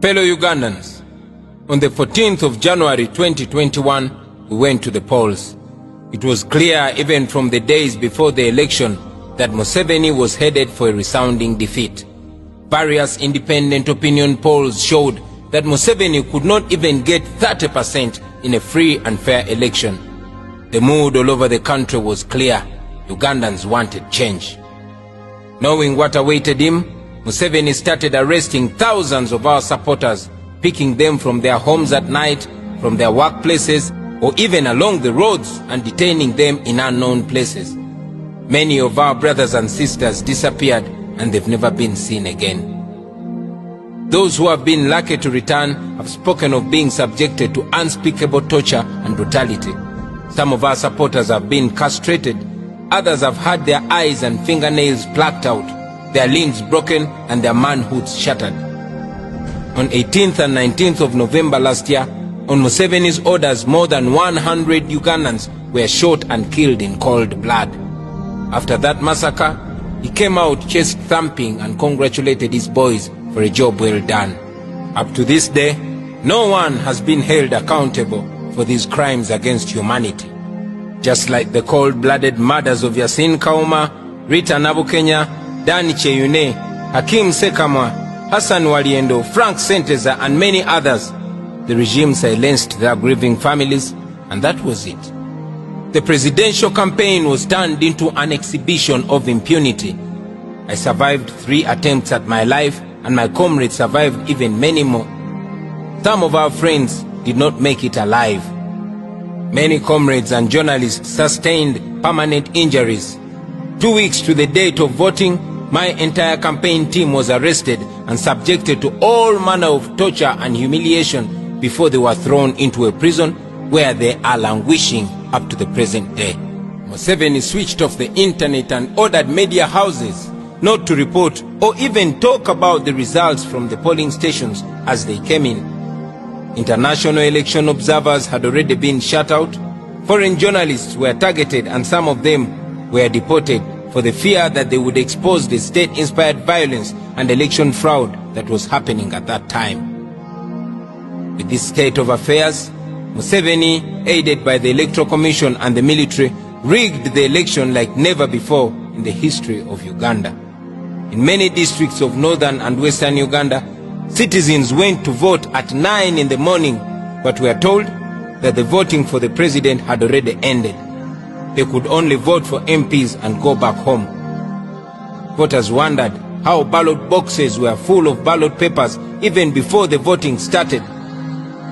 Fellow Ugandans, on the 14th of January 2021, we went to the polls. It was clear even from the days before the election that Museveni was headed for a resounding defeat. Various independent opinion polls showed that Museveni could not even get 30% in a free and fair election. The mood all over the country was clear. Ugandans wanted change. Knowing what awaited him, Museveni started arresting thousands of our supporters, picking them from their homes at night, from their workplaces, or even along the roads, and detaining them in unknown places. Many of our brothers and sisters disappeared, and they've never been seen again. Those who have been lucky to return have spoken of being subjected to unspeakable torture and brutality. Some of our supporters have been castrated. Others have had their eyes and fingernails plucked out, their limbs broken, and their manhoods shattered. On 18th and 19th of November last year, on Museveni's orders, more than 100 Ugandans were shot and killed in cold blood. After that massacre, he came out chest thumping and congratulated his boys for a job well done. Up to this day, no one has been held accountable for these crimes against humanity. Just like the cold-blooded murders of Yasin Kauma, Rita Nabukenya, Dani Cheyune, Hakim Sekamwa, Hassan Waliendo, Frank Senteza, and many others, the regime silenced their grieving families, and that was it. The presidential campaign was turned into an exhibition of impunity. I survived 3 attempts at my life, and my comrades survived even many more. Some of our friends did not make it alive. Many comrades and journalists sustained permanent injuries. 2 weeks to the date of voting, my entire campaign team was arrested and subjected to all manner of torture and humiliation before they were thrown into a prison where they are languishing up to the present day. Museveni switched off the internet and ordered media houses not to report or even talk about the results from the polling stations as they came in. International election observers had already been shut out. Foreign journalists were targeted, and some of them were deported for the fear that they would expose the state-inspired violence and election fraud that was happening at that time. With this state of affairs, Museveni, aided by the Electoral Commission and the military, rigged the election like never before in the history of Uganda. In many districts of northern and western Uganda, citizens went to vote at 9 in the morning, but were told that the voting for the president had already ended. They could only vote for MPs and go back home. Voters wondered how ballot boxes were full of ballot papers even before the voting started.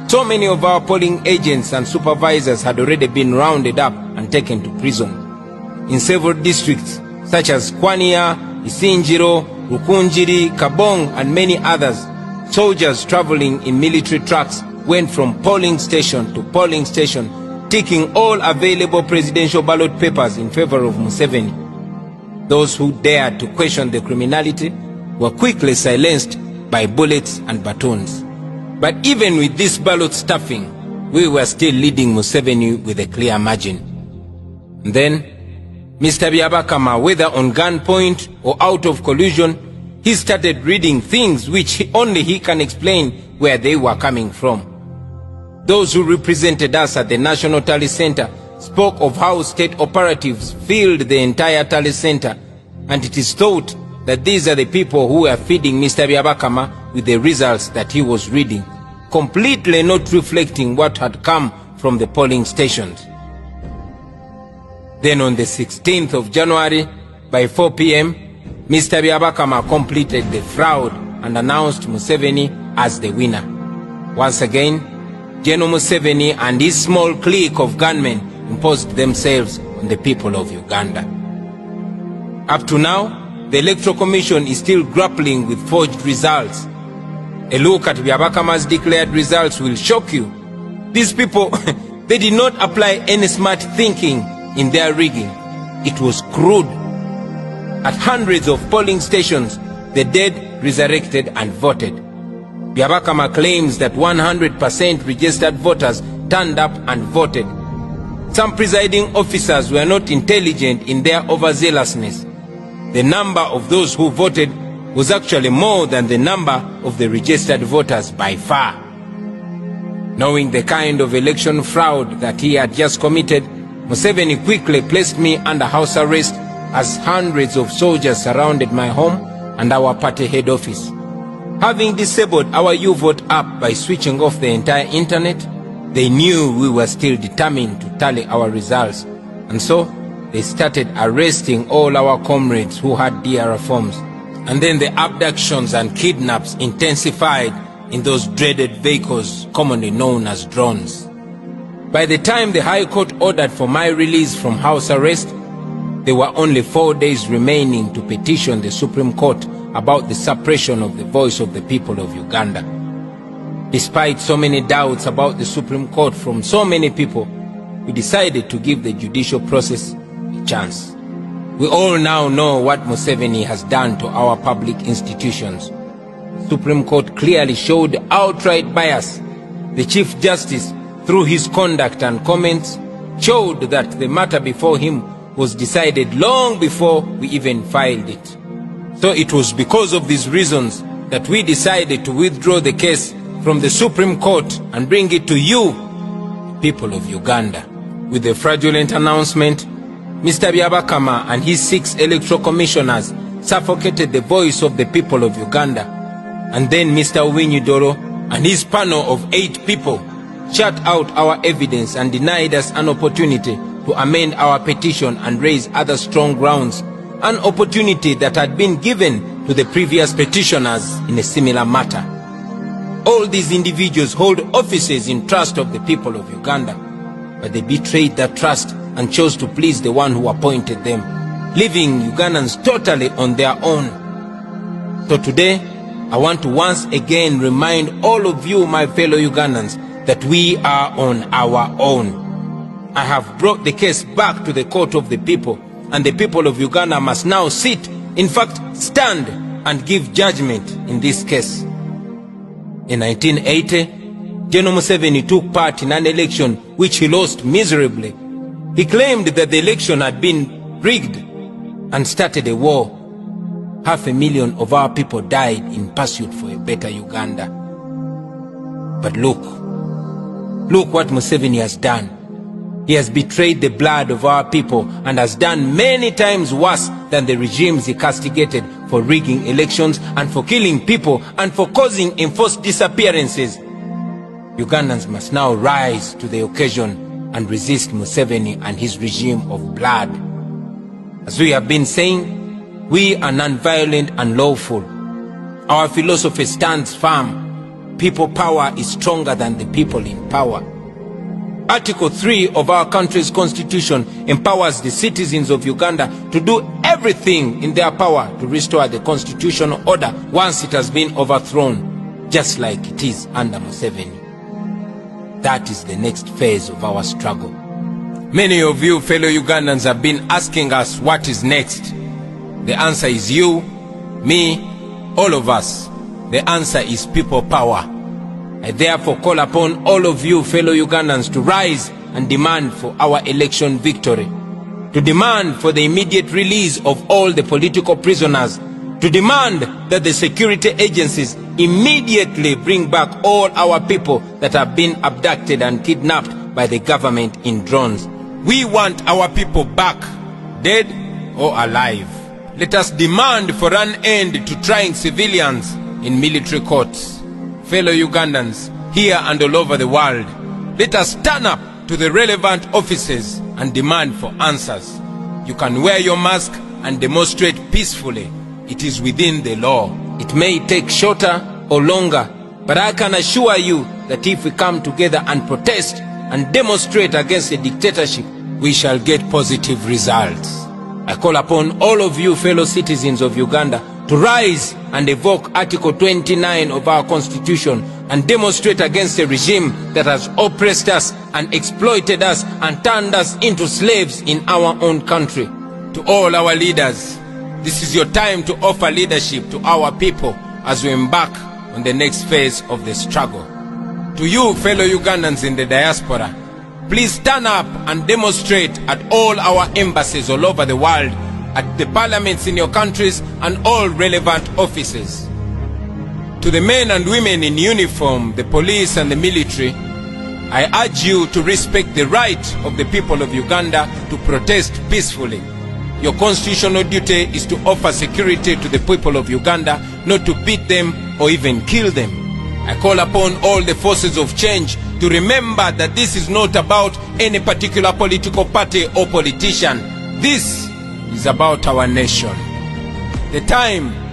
So many of our polling agents and supervisors had already been rounded up and taken to prison. In several districts such as Kwaniya, Isinjiro, Rukunjiri, Kabong, and many others, soldiers traveling in military trucks went from polling station to polling station, taking all available presidential ballot papers in favor of Museveni. Those who dared to question the criminality were quickly silenced by bullets and batons. But even with this ballot stuffing, we were still leading Museveni with a clear margin. And then, Mr. Byabakama, whether on gunpoint or out of collusion, he started reading things which only he can explain where they were coming from. Those who represented us at the National Tally Center spoke of how state operatives filled the entire Tally Center, and it is thought that these are the people who were feeding Mr. Byabakama with the results that he was reading, completely not reflecting what had come from the polling stations. Then on the 16th of January, by 4 p.m., Mr. Byabakama completed the fraud and announced Museveni as the winner. Once again, General Museveni and his small clique of gunmen imposed themselves on the people of Uganda. Up to now, the Electoral Commission is still grappling with forged results. A look at Byabakama's declared results will shock you. These people, they did not apply any smart thinking in their rigging. It was crude. At hundreds of polling stations, the dead resurrected and voted. Byabakama claims that 100% registered voters turned up and voted. Some presiding officers were not intelligent in their overzealousness. The number of those who voted was actually more than the number of the registered voters by far. Knowing the kind of election fraud that he had just committed, Museveni quickly placed me under house arrest as hundreds of soldiers surrounded my home and our party head office. Having disabled our U-Vote app by switching off the entire internet, they knew we were still determined to tally our results, and so they started arresting all our comrades who had DRR forms. And then the abductions and kidnaps intensified in those dreaded vehicles commonly known as drones. By the time the High Court ordered for my release from house arrest, there were only 4 days remaining to petition the Supreme Court about the suppression of the voice of the people of Uganda. Despite so many doubts about the Supreme Court from so many people, we decided to give the judicial process a chance. We all now know what Museveni has done to our public institutions. The Supreme Court clearly showed outright bias. The Chief Justice, through his conduct and comments, showed that the matter before him was decided long before we even filed it. So it was because of these reasons that we decided to withdraw the case from the Supreme Court and bring it to you, people of Uganda. With the fraudulent announcement, Mr. Byabakama and his 6 electoral commissioners suffocated the voice of the people of Uganda. And then Mr. Uwinyidoro and his panel of 8 people shut out our evidence and denied us an opportunity to amend our petition and raise other strong grounds, an opportunity that had been given to the previous petitioners in a similar matter. All these individuals hold offices in trust of the people of Uganda, but they betrayed that trust and chose to please the one who appointed them, leaving Ugandans totally on their own. So today, I want to once again remind all of you, my fellow Ugandans, that we are on our own. I have brought the case back to the court of the people, and the people of Uganda must now sit, in fact stand, and give judgment in this case. In 1980, General Museveni took part in an election which he lost miserably. He claimed that the election had been rigged and started a war. 500,000 of our people died in pursuit for a better Uganda. But look what Museveni has done. He has betrayed the blood of our people and has done many times worse than the regimes he castigated for rigging elections and for killing people and for causing enforced disappearances. Ugandans must now rise to the occasion and resist Museveni and his regime of blood. As we have been saying, we are non-violent and lawful. Our philosophy stands firm. People power is stronger than the people in power. Article 3 of our country's constitution empowers the citizens of Uganda to do everything in their power to restore the constitutional order once it has been overthrown, just like it is under Museveni. That is the next phase of our struggle. Many of you fellow Ugandans have been asking us what is next. The answer is you, me, all of us. The answer is people power. I therefore call upon all of you fellow Ugandans to rise and demand for our election victory, to demand for the immediate release of all the political prisoners, to demand that the security agencies immediately bring back all our people that have been abducted and kidnapped by the government in drones. We want our people back, dead or alive. Let us demand for an end to trying civilians in military courts. Fellow Ugandans, here and all over the world, let us stand up to the relevant offices and demand for answers. You can wear your mask and demonstrate peacefully. It is within the law. It may take shorter or longer, but I can assure you that if we come together and protest and demonstrate against the dictatorship, we shall get positive results. I call upon all of you fellow citizens of Uganda to rise and evoke Article 29 of our Constitution and demonstrate against a regime that has oppressed us and exploited us and turned us into slaves in our own country. To all our leaders, this is your time to offer leadership to our people as we embark on the next phase of the struggle. To you fellow Ugandans in the diaspora, please stand up and demonstrate at all our embassies all over the world at the parliaments in your countries and all relevant offices. To the men and women in uniform, the police and the military, I urge you to respect the right of the people of Uganda to protest peacefully. Your constitutional duty is to offer security to the people of Uganda, not to beat them or even kill them. I call upon all the forces of change to remember that this is not about any particular political party or politician. This is about our nation. The time